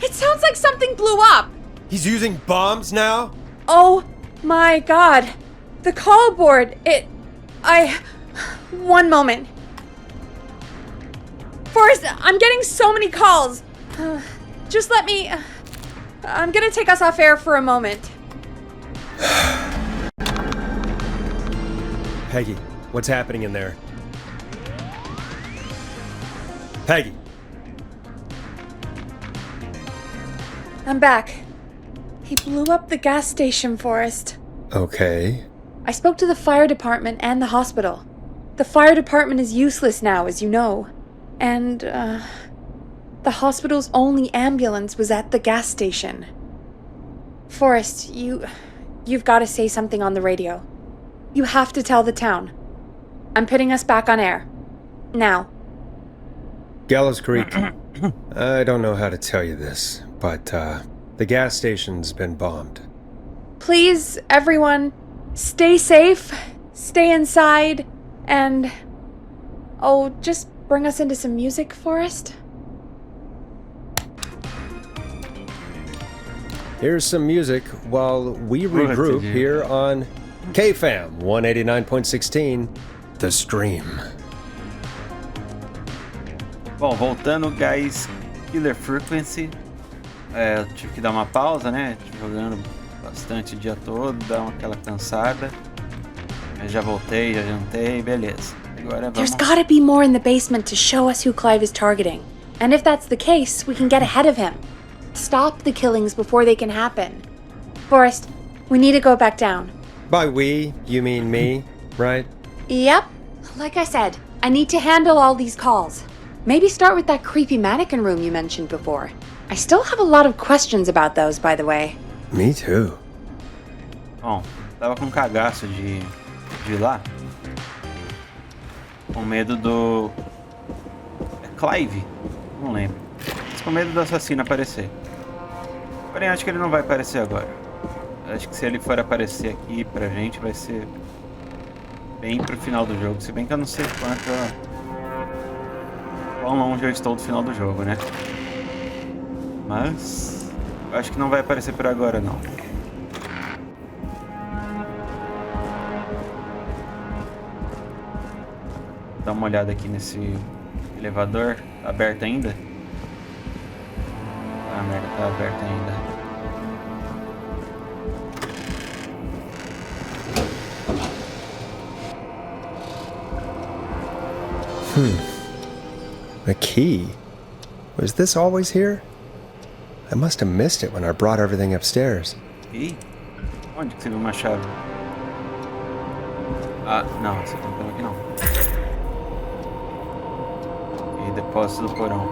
It sounds like something blew up! He's using bombs now? Oh my god. The call board, One moment. Forrest, I'm getting so many calls. Just let me... I'm gonna take us off air for a moment. Peggy, what's happening in there? Peggy! I'm back. He blew up the gas station, Forrest. Okay. I spoke to the fire department and the hospital. The fire department is useless now, as you know. And, the hospital's only ambulance was at the gas station. Forrest, you've got to say something on the radio. You have to tell the town. I'm putting us back on air. Now. Gallows Creek, I don't know how to tell you this, but, the gas station's been bombed. Please, everyone, stay safe, stay inside, and... Oh, just bring us into some music, Forrest? Here's some music while we regroup here on KFAM 189.16, The Stream. Bom, voltando, guys, Killer Frequency. Eu tive que dar uma pausa, né? Tive jogando bastante o dia todo, dar aquela cansada. Mas já voltei, já jantei, beleza. Agora vamos... There's gotta be more in the basement to show us who Clive is targeting. And if that's the case, we can get ahead of him. Stop the killings before they can happen. Forrest, we need to go back down. By we, you mean me, right? Yep. Like I said, I need to handle all these calls. Maybe start with that creepy mannequin room you mentioned before. I still have a lot of questions about those, by the way. Me too. Bom, tava com cagaço de ir lá. Com medo do... É Clive? Não lembro. Mas com medo do assassino aparecer. Porém, acho que ele não vai aparecer agora. Acho que se ele for aparecer aqui pra gente, vai ser bem pro final do jogo. Se bem que eu não sei quão longe eu estou do final do jogo, né? Mas acho que não vai aparecer por agora, não. Dá uma olhada aqui nesse elevador. Tá aberto ainda? Ah, merda, tá aberto ainda. A key? Was this always here? I must have missed it when I brought everything upstairs. Ih, onde que você viu uma chave? Ah, não, você tá pelo aqui não. E depósito do porão.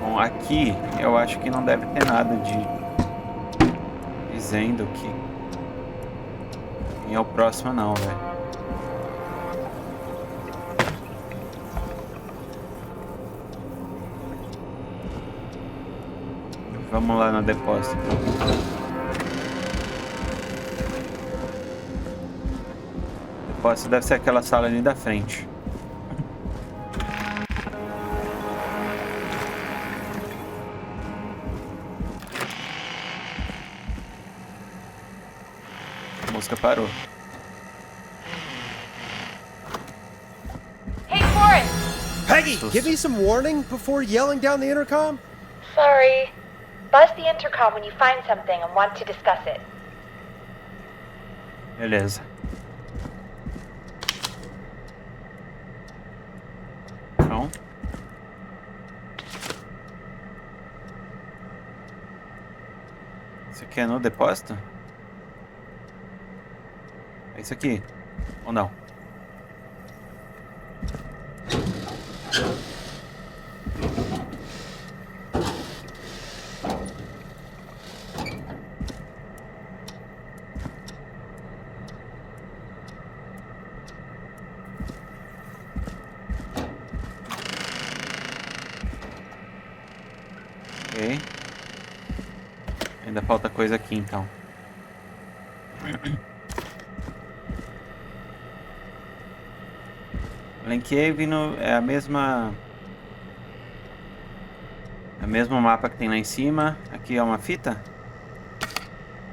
Bom, aqui eu acho que não deve ter nada de dizendo que quem é o próximo não, velho. Vamos lá no depósito. O depósito deve ser aquela sala ali da frente. A música parou. Hey, Forrest! Peggy, give me some warning before yelling down the intercom? Sorry. Buzz the intercom when you find something and want to discuss it. Beleza. Então. Isso aqui é no depósito? É isso aqui. Ou não? Ok. Ainda falta coisa aqui então. Lenkevino é a mesma... É o mesmo mapa que tem lá em cima. Aqui é uma fita.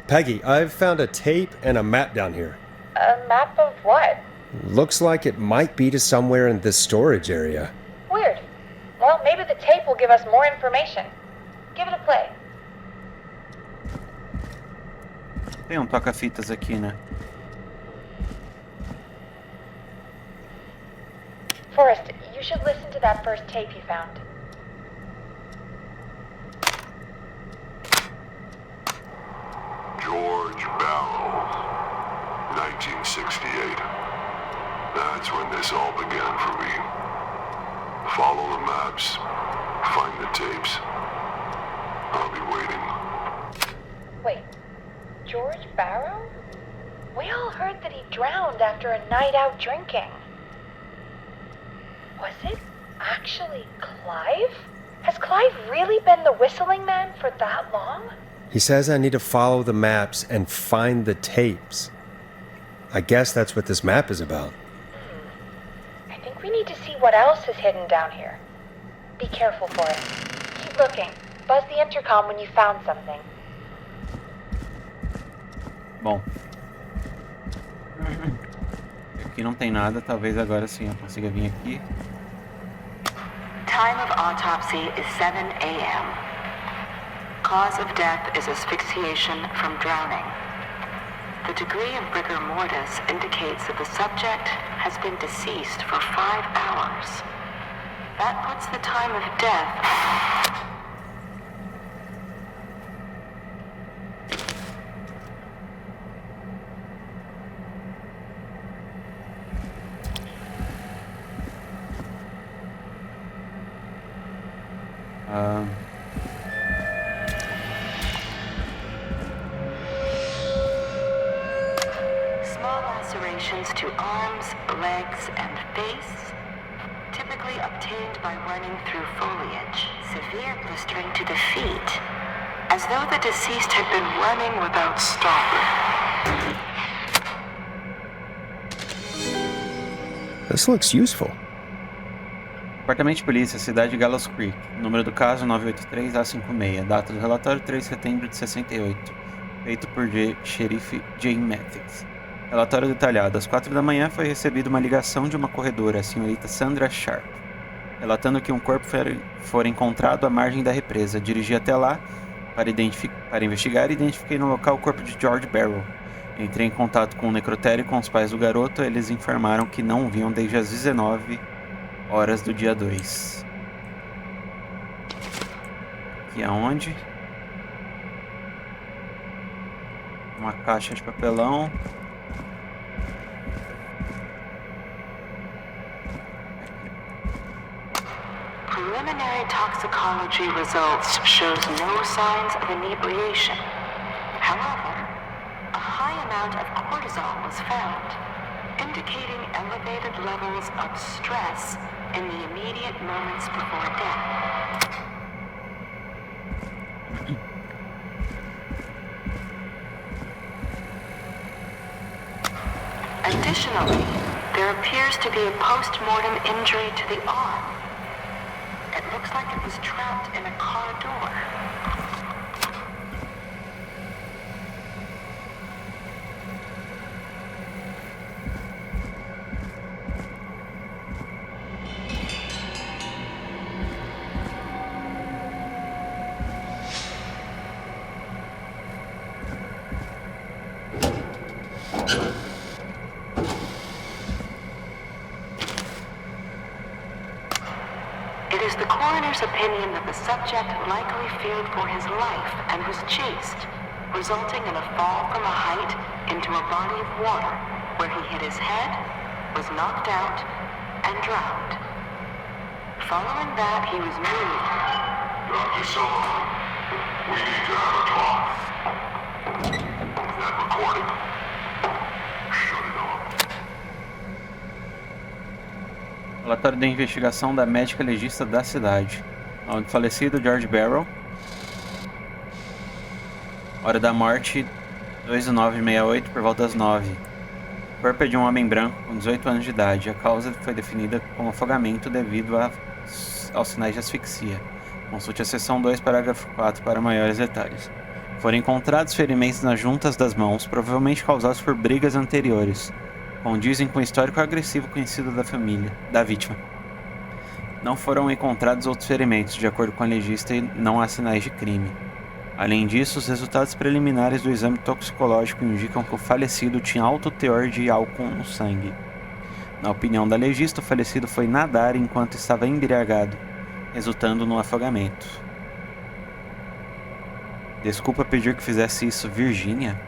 Peggy, I've found a tape and a map down here. A map of what? Looks like it might be to somewhere in this storage area. Weird. Well, maybe the tape will give us more information. Give it a play. Tem um toca-fitas aqui, né? Forrest, you should listen to that first tape you found. George Barrow, 1968. That's when this all began for me. Follow the maps, find the tapes. I'll be waiting. Wait, George Barrow? We all heard that he drowned after a night out drinking. Was it actually Clive? Has Clive really been the whistling man for that long? He says I need to follow the maps and find the tapes. I guess that's what this map is about. I think we need to see what else is hidden down here. Be careful for it. Keep looking. Buzz the intercom when you found something. Bom. Aqui não tem nada, talvez agora sim eu consiga vir aqui. Time of autopsy is 7 a.m. Cause of death is asphyxiation from drowning. The degree of rigor mortis indicates that the subject has been deceased for 5 hours. That puts the time of death... Small lacerations to arms, legs, and face, typically obtained by running through foliage. Severe blistering to the feet, as though the deceased had been running without stopping. This looks useful. Departamento de Polícia, Cidade de Gallows Creek. Número do caso 983-A56. Data do relatório 3 de setembro de 68. Feito por xerife Jane Matthews. Relatório detalhado. Às 4 da manhã foi recebida uma ligação de uma corredora, a senhorita Sandra Sharp, relatando que um corpo fora encontrado à margem da represa. Dirigi até lá para investigar e identifiquei no local o corpo de George Barrow. Entrei em contato com o necrotério e com os pais do garoto. Eles informaram que não o viam desde as 19 horas do dia 2. Aqui aonde? Uma caixa de papelão. Preliminary toxicology results shows no signs of inebriation. However, a high amount of cortisol was found, indicating elevated levels of stress in the immediate moments before death. Additionally, there appears to be a post-mortem injury to the arm. It looks like it was trapped in a car door. It is the coroner's opinion that the subject likely feared for his life and was chased, resulting in a fall from a height into a body of water, where he hit his head, was knocked out, and drowned. Following that, he was moved. Dr. Sullivan, we need to have a talk. That recording. Shut it off. Relatório da investigação da médica legista da cidade. Onde falecido George Barrow. Hora da morte 2/9/68, por volta das 9. O corpo é de um homem branco com 18 anos de idade. A causa foi definida como afogamento devido aos sinais de asfixia. Consulte a seção 2, parágrafo 4 para maiores detalhes. Foram encontrados ferimentos nas juntas das mãos, provavelmente causados por brigas anteriores. Condizem com o histórico agressivo conhecido da vítima. Não foram encontrados outros ferimentos, de acordo com a legista, e não há sinais de crime. Além disso, os resultados preliminares do exame toxicológico indicam que o falecido tinha alto teor de álcool no sangue. Na opinião da legista, o falecido foi nadar enquanto estava embriagado, resultando no afogamento. Desculpa pedir que fizesse isso, Virgínia?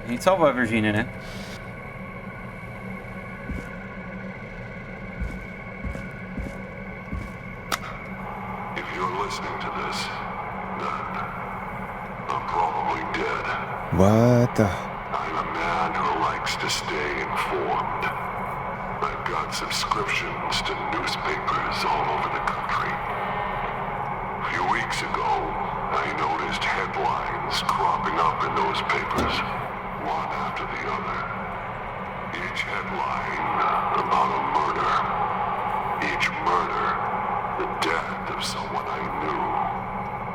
A gente salvou a Virgínia, né? If you're listening to this, then I'm probably dead. What the? I'm a man who likes to stay informed. I've got subscriptions to newspapers all over the country. A few weeks ago, I noticed headlines cropping up in those papers, one after the other. Each headline about a murder. Each murder, the death of someone I knew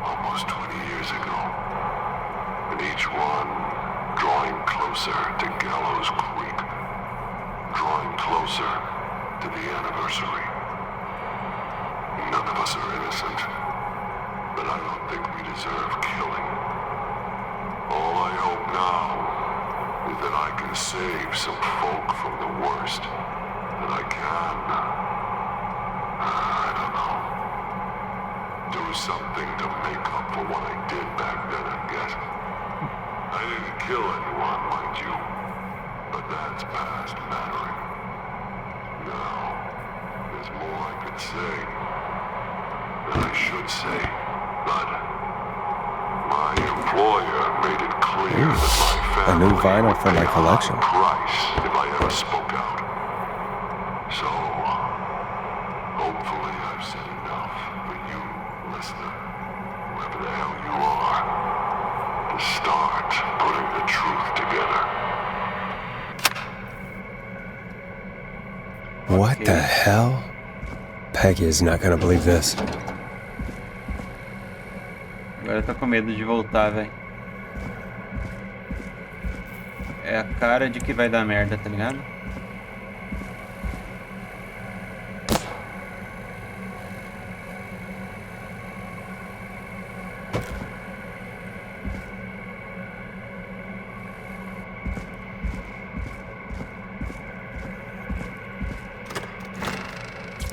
almost 20 years ago. And each one drawing closer to Gallows Creek. Drawing closer to the anniversary. None of us are innocent, but I don't think we deserve killing. All I hope now is that I can save some folk from the worst that I can. I don't know. Do something to make up for what I did back then, I guess. I didn't kill anyone, mind you, but that's past mattering. Now, there's more I could say than I should say, but my employer made it clear that my a new family vinyl would for pay my a collection. high price if I ever spoke out. So, hopefully I've said enough for you, listener, whoever the hell you are, to start putting the truth together. What the hell? Peggy is not gonna believe this. Agora eu tô com medo de voltar, velho. É a cara de que vai dar merda, tá ligado?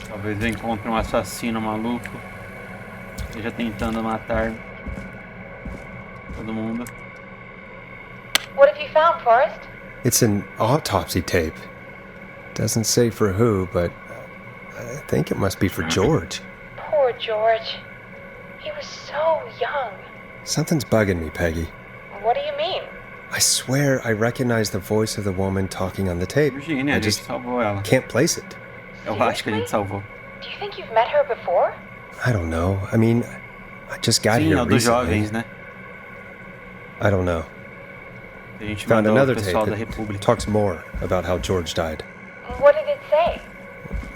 Talvez eu encontre um assassino maluco, esteja tentando matar todo mundo. What have you found, Forrest? It's an autopsy tape. Doesn't say for who, but I think it must be for George. Poor George. He was so young. Something's bugging me, Peggy. What do you mean? I swear I recognize the voice of the woman talking on the tape. Virgínia, I a gente just salvou ela. can't place it. Eu acho que a gente salvou. Do you think you've met her before? I don't know. I mean, I just got Sim, here é o dos recently. jovens, né? I don't know. A gente Found mandou o another tape pessoal da that República. talks more about how George died. What did it say?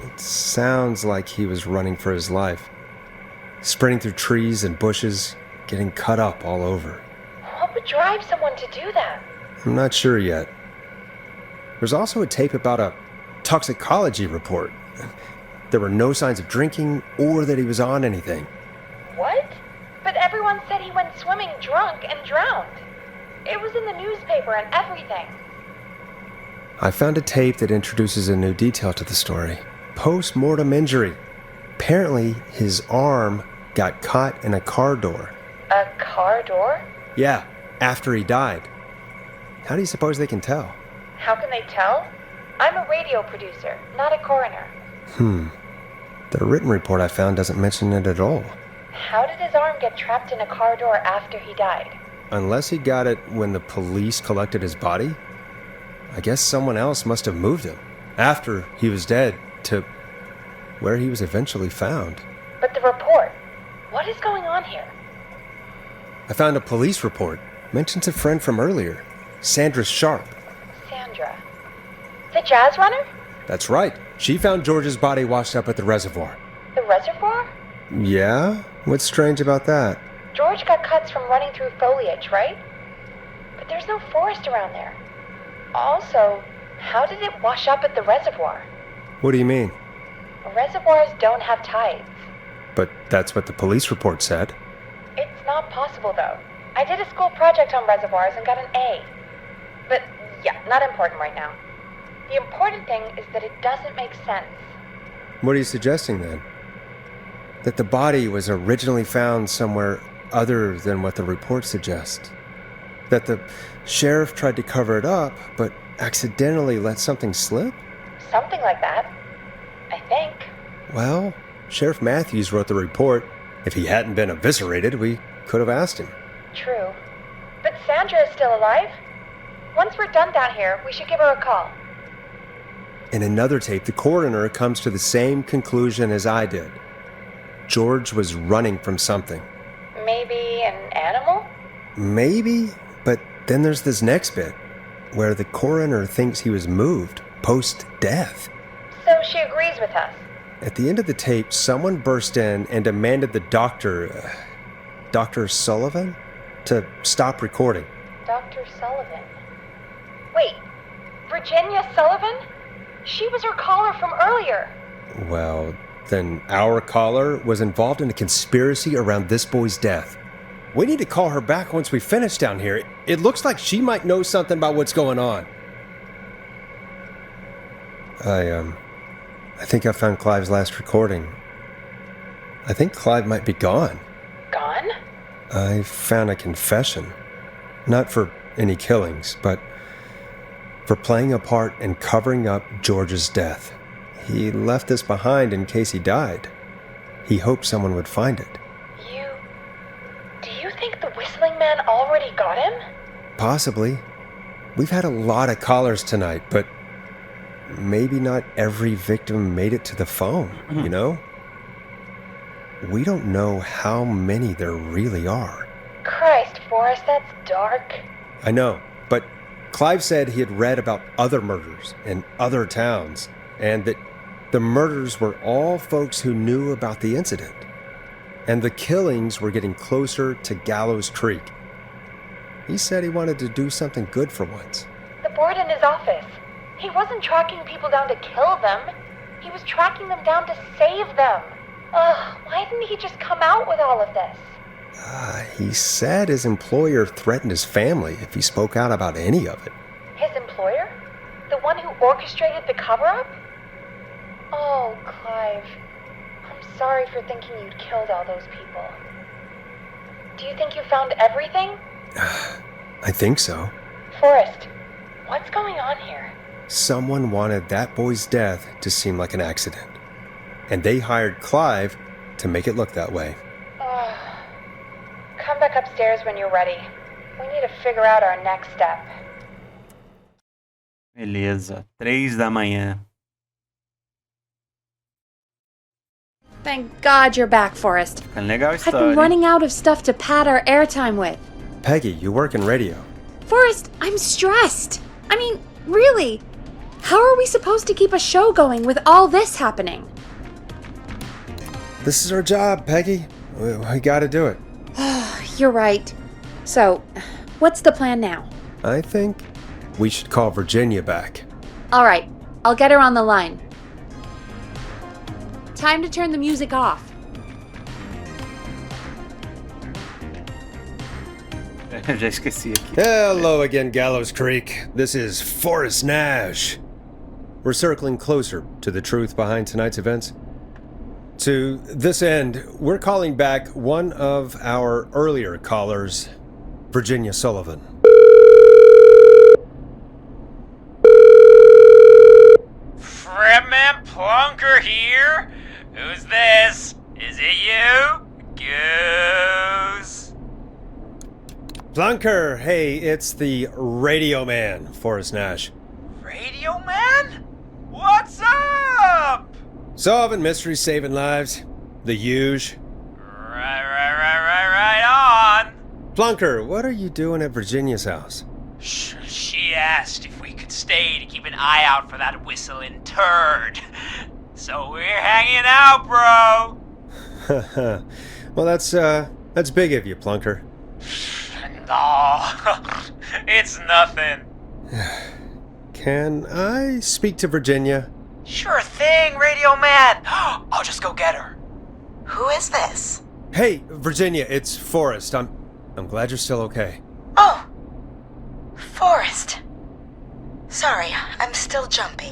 It sounds like he was running for his life. Sprinting through trees and bushes, getting cut up all over. What would drive someone to do that? I'm not sure yet. There's also a tape about a toxicology report. There were no signs of drinking or that he was on anything. What? But everyone said he went swimming drunk and drowned. It was in the newspaper and everything. I found a tape that introduces a new detail to the story. Post-mortem injury. Apparently, his arm got caught in a car door. A car door? Yeah, after he died. How do you suppose they can tell? How can they tell? I'm a radio producer, not a coroner. The written report I found doesn't mention it at all. How did his arm get trapped in a car door after he died? Unless he got it when the police collected his body, I guess someone else must have moved him after he was dead to where he was eventually found. But the report, what is going on here? I found a police report. Mentions a friend from earlier, Sandra Sharp. Sandra. The jazz runner? That's right. She found George's body washed up at the reservoir. The reservoir? Yeah? What's strange about that? George got cuts from running through foliage, right? But there's no forest around there. Also, how did it wash up at the reservoir? What do you mean? Reservoirs don't have tides. But that's what the police report said. It's not possible, though. I did a school project on reservoirs and got an A. But, yeah, not important right now. The important thing is that it doesn't make sense. What are you suggesting then? That the body was originally found somewhere other than what the report suggests? That the sheriff tried to cover it up, but accidentally let something slip? Something like that. I think. Well, Sheriff Matthews wrote the report. If he hadn't been eviscerated, we could have asked him. True. But Sandra is still alive? Once we're done down here, we should give her a call. In another tape, the coroner comes to the same conclusion as I did. George was running from something. Maybe an animal? Maybe, but then there's this next bit, where the coroner thinks he was moved post-death. So she agrees with us. At the end of the tape, someone burst in and demanded the doctor, Dr. Sullivan, to stop recording. Dr. Sullivan. Wait, Virginia Sullivan? She was her caller from earlier. Well, then our caller was involved in a conspiracy around this boy's death. We need to call her back once we finish down here. It looks like she might know something about what's going on. I think I found Clive's last recording. I think Clive might be gone. Gone? I found a confession. Not for any killings, but for playing a part in covering up George's death. He left this behind in case he died. He hoped someone would find it. Do you think the whistling man already got him? Possibly. We've had a lot of callers tonight, but maybe not every victim made it to the phone, you know? We don't know how many there really are. Christ, Forrest, that's dark. I know, but Clive said he had read about other murders in other towns, and that the murders were all folks who knew about the incident. And the killings were getting closer to Gallows Creek. He said he wanted to do something good for once. The board in his office. He wasn't tracking people down to kill them. He was tracking them down to save them. Ugh, why didn't he just come out with all of this? He said his employer threatened his family if he spoke out about any of it. His employer? The one who orchestrated the cover-up? Oh, Clive. I'm sorry for thinking you'd killed all those people. Do you think you found everything? I think so. Forrest, what's going on here? Someone wanted that boy's death to seem like an accident. And they hired Clive to make it look that way. Come back upstairs when you're ready. We need to figure out our next step. Beleza, 3 da manhã. Thank God you're back, Forrest. Ficando legal a I've been história. running out of stuff to pad our airtime with. Peggy, you work in radio. Forrest, I'm stressed. I mean, really. How are we supposed to keep a show going with all this happening? This is our job, Peggy. We gotta do it. You're right. So, what's the plan now? I think we should call Virginia back. All right, I'll get her on the line. Time to turn the music off. Já esqueci aqui. Hello again, Gallows Creek. This is Forrest Nash. We're circling closer to the truth behind tonight's events. To this end, we're calling back one of our earlier callers, Virginia Sullivan. Fredman Plunker here? Who's this? Is it you? Goose? Plunker, hey, it's the radio man, Forrest Nash. Radio Man? What's up? Solving mysteries, saving lives. The huge. Right on. Plunker, what are you doing at Virginia's house? She asked if we could stay to keep an eye out for that whistling turd. So we're hanging out, bro. Well, that's big of you, Plunker. No, it's nothing. Can I speak to Virginia? Sure thing, Radio Man. I'll just go get her. Who is this? Hey, Virginia, it's Forrest. I'm glad you're still okay. Oh, Forrest. Sorry, I'm still jumpy.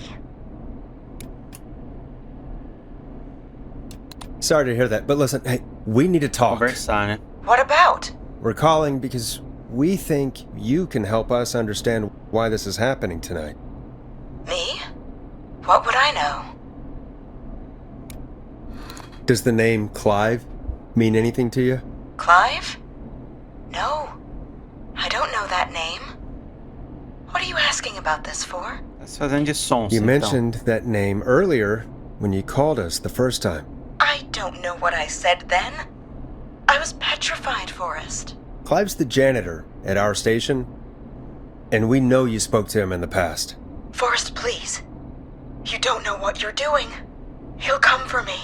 Sorry to hear that, but listen, hey, we need to talk. Conversar, né? What about? We're calling because we think you can help us understand why this is happening tonight. Me? What would I know? Does the name Clive mean anything to you? Clive? No. I don't know that name. What are you asking about this for? Tá se fazendo de sonsa, You então. mentioned that name earlier when you called us the first time. I don't know what I said then. I was petrified, Forrest. Clive's the janitor at our station, and we know you spoke to him in the past. Forrest, please. You don't know what you're doing. He'll come for me.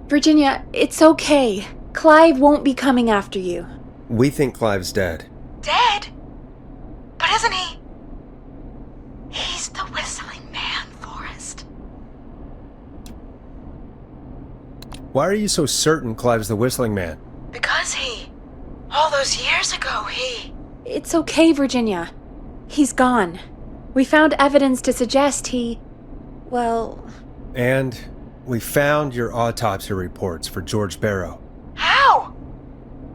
Virginia, it's okay. Clive won't be coming after you. We think Clive's dead. Dead? But isn't he? He's the whistling man, Forrest. Why are you so certain Clive's the whistling man? Because all those years ago, It's okay, Virginia. He's gone. We found evidence to suggest well... And we found your autopsy reports for George Barrow. How?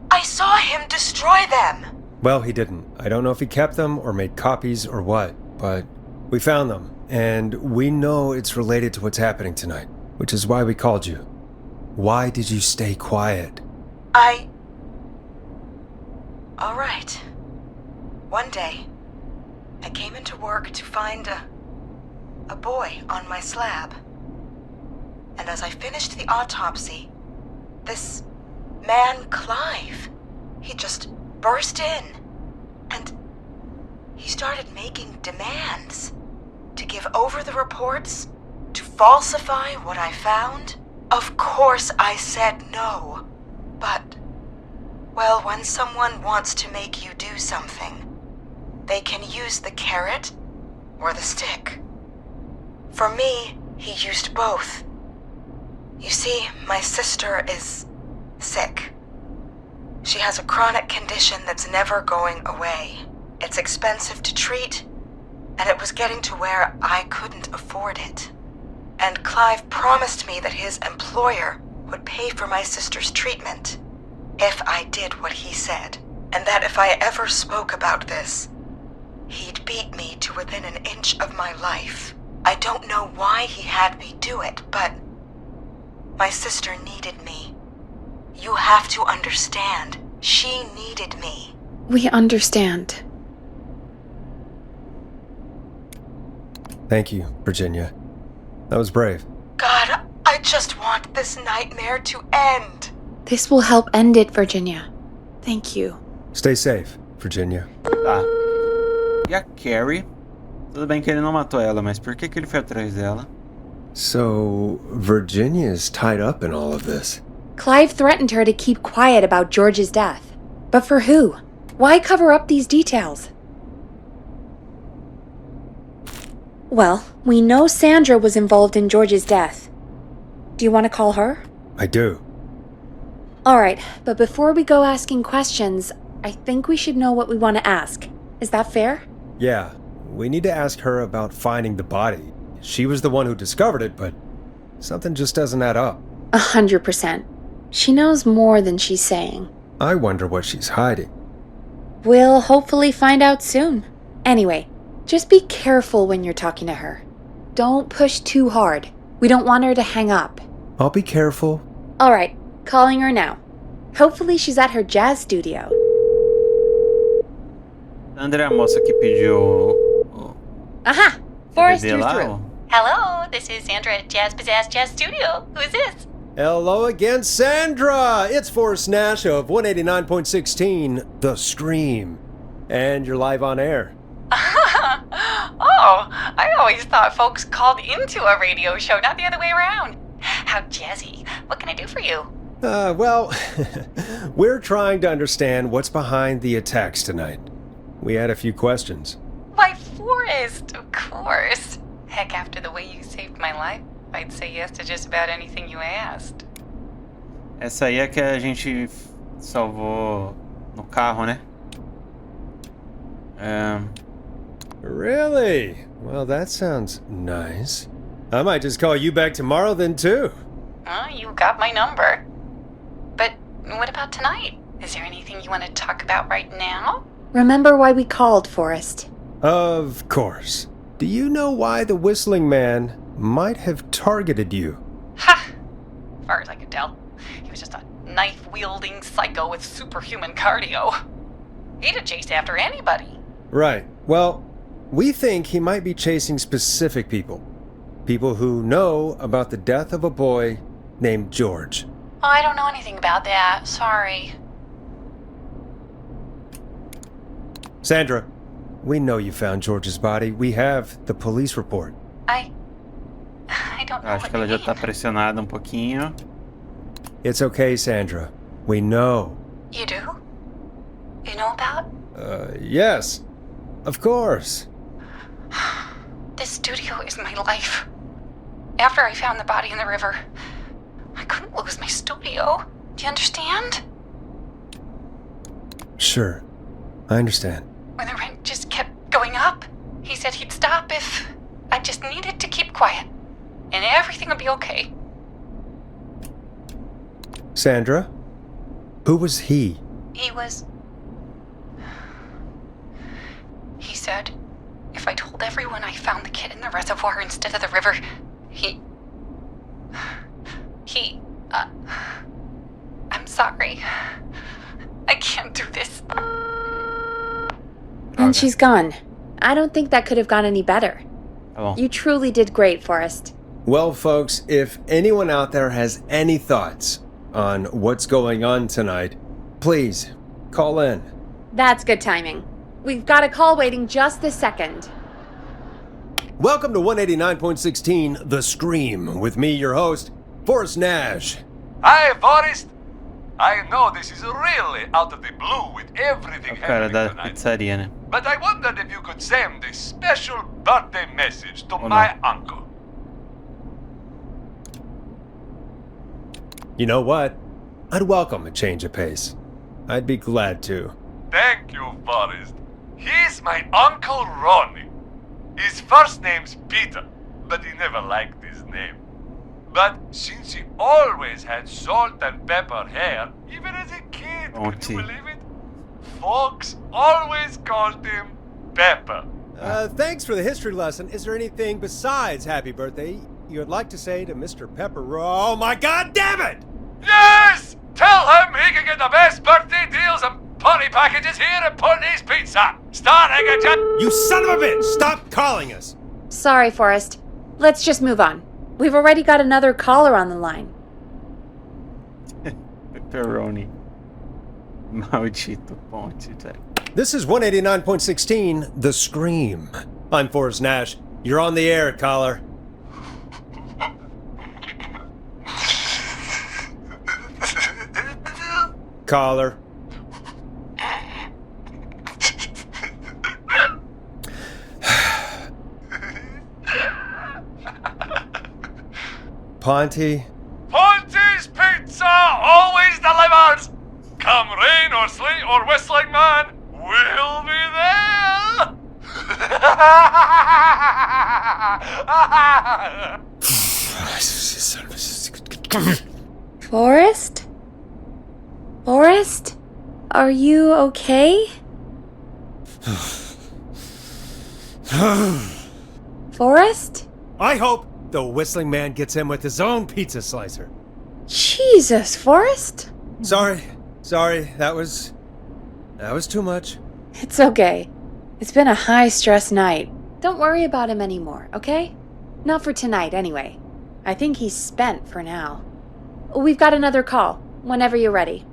I saw him destroy them. Well, he didn't. I don't know if he kept them or made copies or what, but we found them, and we know it's related to what's happening tonight, which is why we called you. Why did you stay quiet? All right. One day, I came into work to find a boy on my slab. And as I finished the autopsy, this man, Clive, he just burst in. And he started making demands to give over the reports, to falsify what I found. Of course I said no. But, well, when someone wants to make you do something, they can use the carrot or the stick. For me, he used both. You see, my sister is sick. She has a chronic condition that's never going away. It's expensive to treat, and it was getting to where I couldn't afford it. And Clive promised me that his employer would pay for my sister's treatment if I did what he said, and that if I ever spoke about this, he'd beat me to within an inch of my life. I don't know why he had me do it, but my sister needed me. You have to understand, she needed me. We understand. Thank you, Virginia. That was brave. God, I just want this nightmare to end. This will help end it, Virginia. Thank you. Stay safe, Virginia. Tá. E a Carrie? Tudo bem que ele não matou ela, mas por que ele foi atrás dela? So, Virginia is tied up in all of this. Clive threatened her to keep quiet about George's death. But for who? Why cover up these details? Well, we know Sandra was involved in George's death. Do you want to call her? I do. Alright, but before we go asking questions, I think we should know what we want to ask. Is that fair? Yeah, we need to ask her about finding the body. She was the one who discovered it, but something just doesn't add up. 100%. She knows more than she's saying. I wonder what she's hiding. We'll hopefully find out soon. Anyway, just be careful when you're talking to her. Don't push too hard. We don't want her to hang up. I'll be careful. Alright, calling her now. Hopefully she's at her jazz studio. Sandra é a moça que pediu Aha! o Forrest, DVD you're lá? through. Hello, this is Sandra at Jazz Pizzazz Jazz Studio. Who is this? Hello again, Sandra! It's Forrest Nash of 189.16, The Scream. And you're live on air. Oh, I always thought folks called into a radio show, not the other way around. How jazzy. What can I do for you? Well, we're trying to understand what's behind the attacks tonight. We had a few questions. Why, Forrest, of course. Heck, after the way you saved my life, I'd say yes to just about anything you asked. Essa aí é que a gente salvou no carro, né? Really? Well, that sounds nice. I might just call you back tomorrow then, too. You got my number. But what about tonight? Is there anything you want to talk about right now? Remember why we called, Forrest? Of course. Do you know why the Whistling Man might have targeted you? Ha! As far as I could tell, he was just a knife-wielding psycho with superhuman cardio. He'd have chased after anybody. Right. Well, we think he might be chasing specific people. People who know about the death of a boy named George. Oh, I don't know anything about that. Sorry. Sandra, we know you found George's body. We have the police report. I don't know Acho what que ela you já tá mean. pressionada pouquinho. It's okay, Sandra. We know. You do? You know about? Yes. Of course. This studio is my life. After I found the body in the river, I couldn't lose my studio. Do you understand? Sure. I understand. When the rent just kept going up, he said he'd stop if I just needed to keep quiet. And everything would be okay. Sandra? Who was he? He said if I told everyone I found the kid in the reservoir instead of the river, I'm sorry. I can't do this. And she's gone. I don't think that could have gone any better. Tá bom. You truly did great, Forrest. Well, folks, if anyone out there has any thoughts on what's going on tonight, please call in. That's good timing. We've got a call waiting just this second. Welcome to 189.16 The Scream with me, your host, Forrest Nash. Hi, Forrest! I know this is really out of the blue with everything O cara da happening tonight, pizzaria, né? but I wondered if you could send a special birthday message to Oh, no. my uncle. You know what? I'd welcome a change of pace. I'd be glad to. Thank you, Forrest. He's my Uncle Ronnie. His first name's Peter, but he never liked his name. But since he always had salt and pepper hair, even as a kid, Auntie. can you believe it? Folks always called him Pepper. Thanks for the history lesson. Is there anything besides happy birthday you would like to say to Mr. Pepper? Oh my god damn it! Yes! Tell him he can get the best birthday deals and party packages here at Putney's Pizza, starting at You son of a bitch! Stop calling us! Sorry, Forrest. Let's just move on. We've already got another caller on the line. Pepperoni. Maldito ponte, sério. This is 189.16 The Scream. I'm Forrest Nash. You're on the air, caller. Caller. Ponty. Ponty's Pizza always delivers! Come rain or sleet or whistling man, we'll be there! Forrest? Forrest? Are you okay? Forrest? I hope the Whistling Man gets him with his own pizza slicer. Jesus, Forrest? Sorry, that was too much. It's okay. It's been a high-stress night. Don't worry about him anymore, okay? Not for tonight, anyway. I think he's spent for now. We've got another call, whenever you're ready.